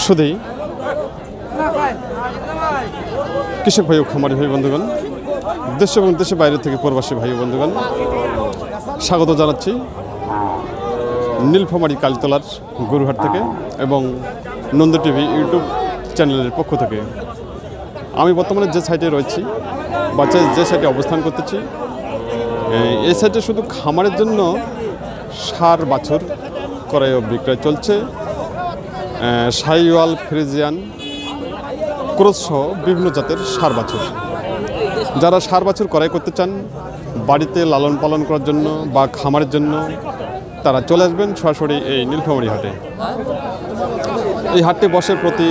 শুধুই কৃষক ভাই ও খামারি ভাই বন্ধুগণ, দেশ এবং দেশের বাইরে থেকে প্রবাসী ভাই বন্ধুগণ, স্বাগত জানাচ্ছি নীলফামারী কালীতলার গরুহাট থেকে এবং নন্দ টিভি ইউটিউব চ্যানেলের পক্ষ থেকে। আমি বর্তমানে যে সাইটে রয়েছি বা যে সাইটে অবস্থান করতেছি, এই সাইটে শুধু খামারের জন্য সার বাছুর ক্রয় ও বিক্রয় চলছে। শাহিওয়াল, ফ্রিজিয়ান, ক্রস সহ বিভিন্ন জাতের সার বাছুর। যারা সার বাছুর ক্রয় করতে চান বাড়িতে লালন পালন করার জন্য বা খামারের জন্য, তারা চলে আসবেন সরাসরি এই নীলফামারী হাটে। এই হাটটি বসে প্রতি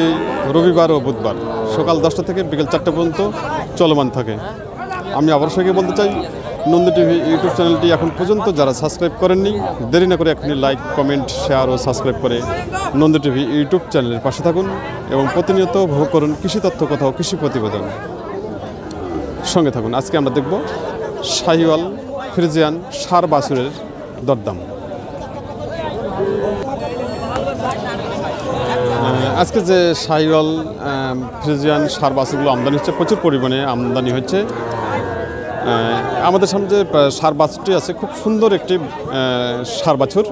রবিবার ও বুধবার সকাল 10টা থেকে বিকেল 4টা পর্যন্ত চলমান থাকে। আমি আবার সঙ্গে বলতে চাই, নন্দ টিভি ইউটিউব চ্যানেলটি এখন পর্যন্ত যারা সাবস্ক্রাইব করেননি, দেরি না করে এখনই লাইক, কমেন্ট, শেয়ার ও সাবস্ক্রাইব করে নন্দ টিভি ইউটিউব চ্যানেলের পাশে থাকুন এবং প্রতিনিয়ত উপভোগ করুন কৃষি তথ্য কথা ও কৃষি প্রতিবেদন। সঙ্গে থাকুন। আজকে আমরা দেখব শাহিওয়াল, ফ্রিজিয়ান সার বাছুরের দরদাম। আজকে যে শাহিওয়াল, ফ্রিজিয়ান সার বাছুরগুলো আমদানি হচ্ছে, প্রচুর পরিমাণে আমদানি হচ্ছে। আমাদের সামনে যে সার বাছুরটি আছে, খুব সুন্দর একটি সার বাছুর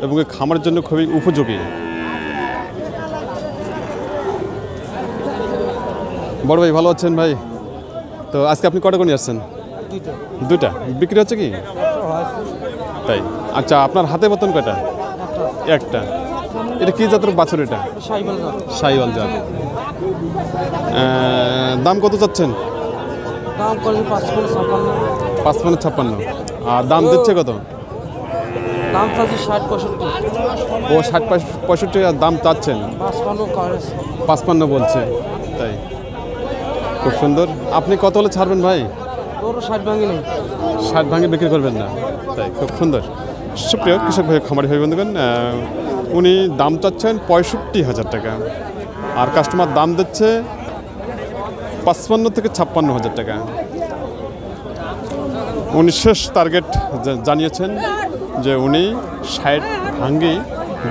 এবং খামারের জন্য খুবই উপযোগী। বড় ভাই ভালো আছেন ভাই? তো আজকে আপনি কটা করে নিয়ে আসছেন? দুইটা। বিক্রি হচ্ছে কি? তাই। আচ্ছা, আপনার হাতে মতন কয়টা? একটা। এটা কি জাতের বাছুর? এটা শাহিওয়াল জাত। দাম কত চাচ্ছেন? দাম করে 55-56। আর দাম দিচ্ছে কত? দাম চাচ্ছি 60-65। ও 60-65 আর দাম চাচ্ছেন? 55 বলছে। তাই, খুব সুন্দর। আপনি কত হলে ছাড়বেন ভাই? তোর 60 ভাঙি নেই। 60 ভাঙে বিক্রি করবেন না? তাই, খুব সুন্দর। সুপ্রিয় কৃষক ভাই, খামারি ভাই বন্ধুগণ, উনি দাম চাচ্ছেন 65,000 টাকা আর কাস্টমার দাম দিচ্ছে 55 থেকে 56,000 টাকা। উনি শেষ টার্গেট জানিয়েছেন যে উনি 60 ভাঙে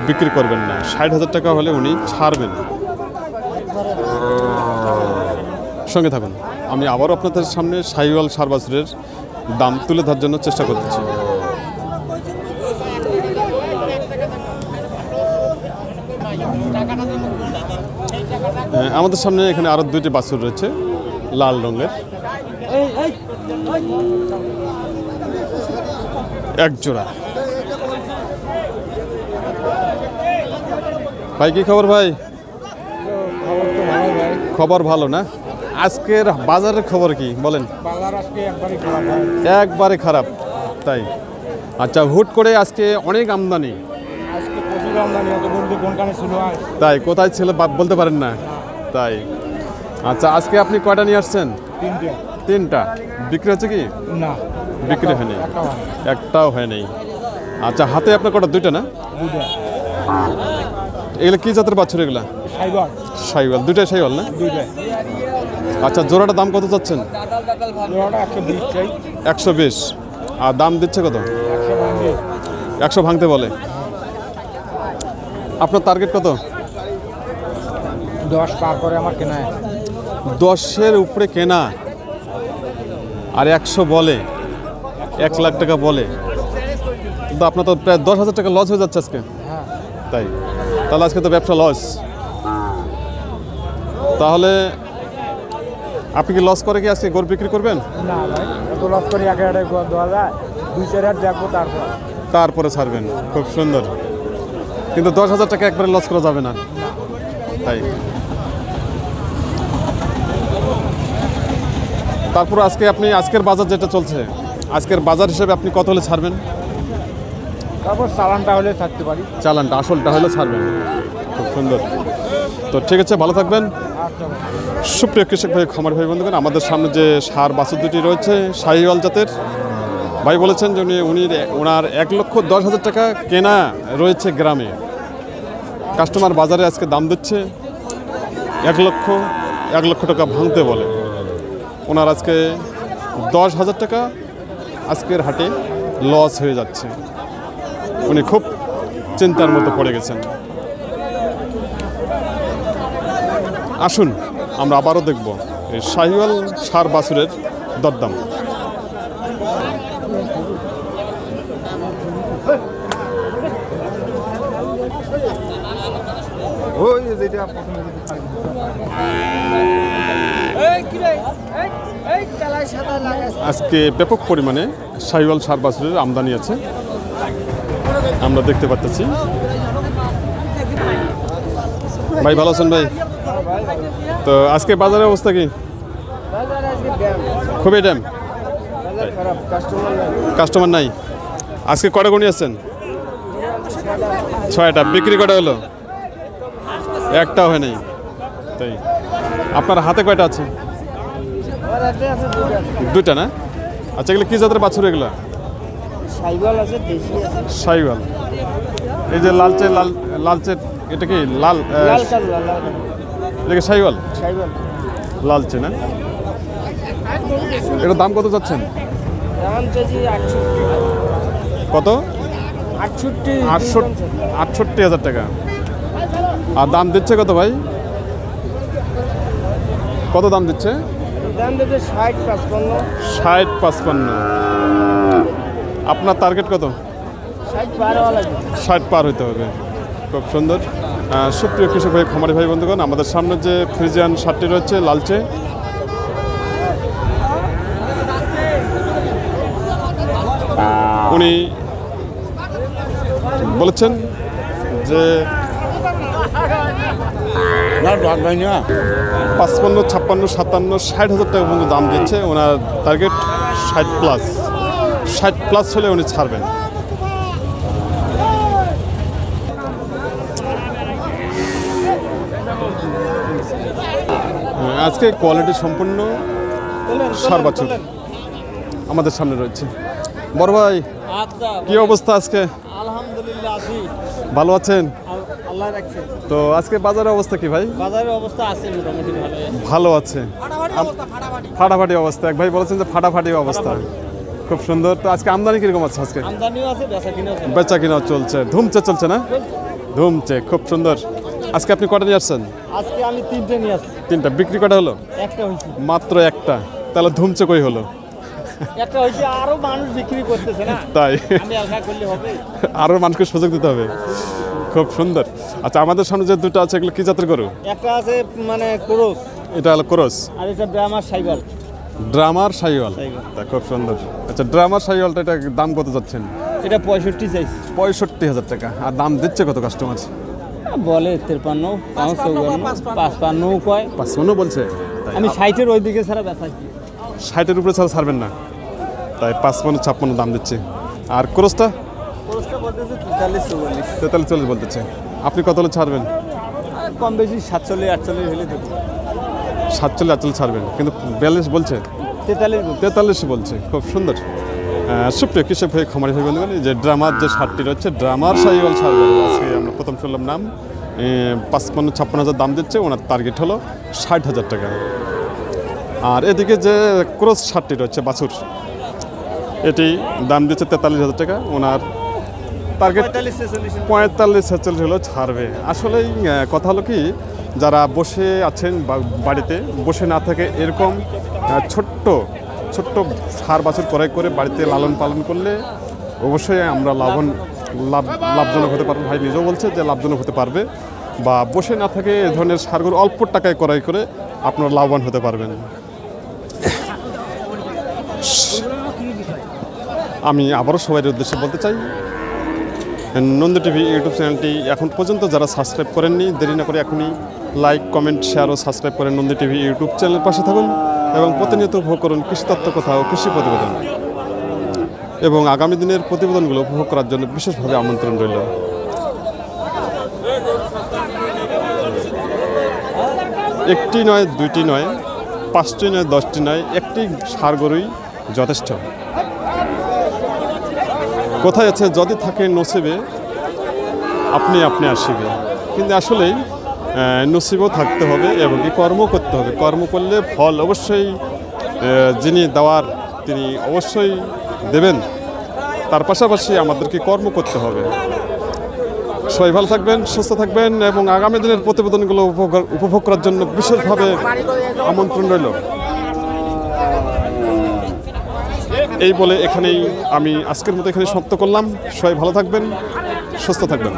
বিক্রি করবেন না, 60,000 টাকা হলে উনি ছাড়বেন। সঙ্গে থাকুন। আমি আবারও আপনাদের সামনে শাহিওয়াল সার বাছুরের দাম তুলে ধরার জন্য চেষ্টা করতেছি। আমাদের সামনে এখানে আরো দুইটি বাছুর রয়েছে লাল রঙের, এক জোড়া। ভাই কি খবর ভাই? খবর ভালো না? আজকের বাজারের খবর কি বলেন? একবারে খারাপ। তাই। আচ্ছা, হুট করে আজকে অনেক আমদানি। তাই, কোথায় ছিল বলতে পারেন না? তাই। আচ্ছা, আজকে আপনি কয়টা নিয়ে আসছেন? তিনটা। বিক্রি হচ্ছে কি? না, বিক্রি হয়নি, একটাও হয়নি। আচ্ছা, হাতে আপনার কটা? দুইটা না? এগুলো কি জাতের বাছুর? এগুলা শাহিওয়াল। দুইটাই শাহিওয়াল না? আচ্ছা, জোড়াটা দাম কত চাচ্ছেন? 120। আর দাম দিচ্ছে কত? 100 ভাঙতে বলে। আপনার টার্গেট কত? 10 পার করে আমার কেনা। 10-এর উপরে কেনা আর 100 বলে, 1 লাখ টাকা বলে। কিন্তু আপনার তো প্রায় 10,000 টাকা লস হয়ে যাচ্ছে আজকে। তাই, তাহলে আজকে তো ব্যবসা লস। তাহলে আপনি কি লস করে কি আজকে গরু বিক্রি করবেন? না ভাই, এত লস করি এক হাটে দেওয়া যায়, 2-4 হাট দেখবো তারপরে ছাড়বেন। খুব সুন্দর। কিন্তু 10,000 টাকা একবারে লস করা যাবে না। তাই। তারপর আজকে আপনি আজকের বাজার যেটা চলছে, আজকের বাজার হিসেবে আপনি কত হলে ছাড়বেন? তারপর চালানটা হলে ছাড়তে পারি। চালানটা আসলটা হলে ছাড়বেন। খুব সুন্দর। তো ঠিক আছে, ভালো থাকবেন। সুপ্রিয় কৃষক ভাই, খামার ভাই বন্ধুগণ, আমাদের সামনে যে সার বাছুর দুটি রয়েছে শাহিওয়াল জাতের, ভাই বলেছেন যে ওনার 1,10,000 টাকা কেনা রয়েছে গ্রামে। কাস্টমার বাজারে আজকে দাম দিচ্ছে 1 লক্ষ টাকা ভাঙতে বলে। ওনার আজকে 10,000 টাকা আজকের হাটে লস হয়ে যাচ্ছে। উনি খুব চিন্তার মতো পড়ে গেছেন। আসুন আমরা আবারও দেখব এই শাহিওয়াল ষাঁড় বাছুরের দরদাম। ওই যেটা প্রথমে আজকে ব্যাপক পরিমাণে শাহিওয়াল ষাঁড় বাছুরের আমদানি আছে, আমরা দেখতে পাচ্ছি। ভাই ভালো আছেন ভাই? তো আজকে বাজারের অবস্থা কি? খুবই ড্যাম, কাস্টমার নাই। আজকে কটা গুণি আছেন? 6টা। বিক্রি কটা হলো? একটাও হয় নাই। তাই আপনার হাতে কয়টা আছে? 2টা না? আচ্ছা, এগুলো কি জাতের বাছুর? এগুলো শাহিওয়াল। এই যে লালচে এটা কি লাল? শাহিওয়াল লালচে না? এটার দাম কত যাচ্ছেন? কত? 68,000 টাকা। আর দাম দিচ্ছে কত ভাই? কত দাম দিচ্ছে? 60-55। আপনার টার্গেট কত? 60 পার হইতে হবে। খুব সুন্দর। সুপ্রিয় কৃষক ভাই, খামারি ভাই বন্ধুগণ, আমাদের সামনে যে ফ্রিজিয়ান ষাঁড়টি রয়েছে লালচে, উনি বলেছেন যে 55, 56, 57, 60,000 টাকা পর্যন্ত দাম দিচ্ছে। ওনার টার্গেট 60+ হলে উনি ছাড়বেন। আজকে কোয়ালিটি সম্পন্ন ষাঁড় বাছুর আমাদের সামনে রয়েছে। বড় ভাই, কি অবস্থা আজকে? আলহামদুলিল্লাহ আছি। ভালো আছেন? আল্লাহ রাখছে। তো আজকে বাজারের অবস্থা কি ভাই? বাজারের অবস্থা আছে মোটামুটি ভালো আছে। ফাটাফাটি অবস্থা। এক ভাই বলেছেন যে ফাটাফাটি অবস্থা। খুব সুন্দর। তো আজকে আমদানি কিরকম আছে? আজকে আমদানিও আছে, বেচা কিনাও চলছে, ধুমচে চলছে না? ধুমচে। খুব সুন্দর। আজকে আপনি কটা নিয়ে আসছেন? আজকে আমি 3টে নিয়ে আসছি। 3টা। বিক্রি কটা হলো? একটা হইছে। মাত্র একটা? তাহলে ধুমচে কই হলো? একটা হইছে, আরো মানুষ বিক্রি করতেছে না, তাই আমি আশা করলে হবে। আরো মানুষকে সুযোগ দিতে হবে। খুব সুন্দর। আচ্ছা, আমাদের সামনে যে দুটো আছে এগুলো কি জাতের গরু? একটা আছে মানে ক্রস, এটা হলো ক্রস, আর এটা ব্রাহ্মার শাহিওয়াল। ড্রামার শাহিওয়াল। তা খুব সুন্দর। আচ্ছা, ড্রামার শাহিওয়ালটা এটা দাম কত যাচ্ছেন? এটা 65 চাইছি। 65,000 টাকা। আর দাম দিচ্ছে কত কাস্টমার? বলে 53, 54, 55 কয়। 55 বলছে? আমি 60-এর ওই দিকে ছাড়া বেচাচ্ছি। 60-এর উপরে ছাড়া ছাড়বেন না? তাই 55, 56 দাম দিচ্ছে। আর ক্রসটা? ক্রসটা বলতেছে 43, 44। 43, 40 বলতেছে। আপনি কত হলে ছাড়বেন? কম বেশি 47, 48 হলে দেবো। 47, 48 ছাড়বেন, কিন্তু 42 বলছে? 43 বলছে। খুব সুন্দর। সুপ্রিয় কৃষক ভাই, খামারি ভাই বন্ধুগণ, যে ড্রামার যে ষাঁড়টি রয়েছে ড্রামার শাহিওয়াল ষাঁড়, আজকে আমরা প্রথম শুনলাম নাম। 55, 56,000 দাম দিচ্ছে। ওনার টার্গেট হলো 60,000 টাকা। আর এদিকে যে ক্রস ষাঁড়টি রয়েছে বাছুর, এটি দাম দিচ্ছে 43,000 টাকা। ওনার টার্গেট 45, 46 হলেও ছাড়বে। আসলেই কথা হলো কি, যারা বসে আছেন বা বাড়িতে বসে না থাকে, এরকম ছোট্ট ষাঁড় বাছুর ক্রয় করে বাড়িতে লালন পালন করলে অবশ্যই আমরা লাভজনক হতে পারবো। ভাই নিজেও বলছে যে লাভজনক হতে পারবে, বা বসে না থাকে এ ধরনের ষাঁড়গুলো অল্প টাকায় ক্রয় করে আপনারা লাভবান হতে পারবেন। আমি আবারও সবার উদ্দেশ্যে বলতে চাই, নন্দী টিভি ইউটিউব চ্যানেলটি এখন পর্যন্ত যারা সাবস্ক্রাইব করেননি, দেরি না করে এখনই লাইক, কমেন্ট, শেয়ার ও সাবস্ক্রাইব করেন নন্দী টিভি ইউটিউব চ্যানেলের পাশে থাকুন এবং প্রতিনিয়ত উপভোগ করুন কৃষিতত্ত্ব কথা ও কৃষি প্রতিবেদন। এবং আগামী দিনের প্রতিবেদনগুলো উপভোগ করার জন্য বিশেষভাবে আমন্ত্রণ রইল। একটি নয়, দুইটি নয়, 5টি নয়, 10টি নয়, একটি ষাঁড় গরুই যথেষ্ট। কোথায় আছে, যদি থাকে নসিবে আপনি আসিবে। কিন্তু আসলেই নসিবও থাকতে হবে এবং কি কর্ম করতে হবে। কর্ম করলে ফল অবশ্যই যিনি দেওয়ার তিনি অবশ্যই দেবেন। তার পাশাপাশি আমাদেরকে কর্ম করতে হবে। সবাই ভালো থাকবেন, সুস্থ থাকবেন এবং আগামী দিনের প্রতিবেদনগুলো উপভোগ করার জন্য বিশেষভাবে আমন্ত্রণ রইল। এই বলে এখানেই আমি আজকের মতো এখানে সমাপ্ত করলাম। সবাই ভালো থাকবেন, সুস্থ থাকবেন।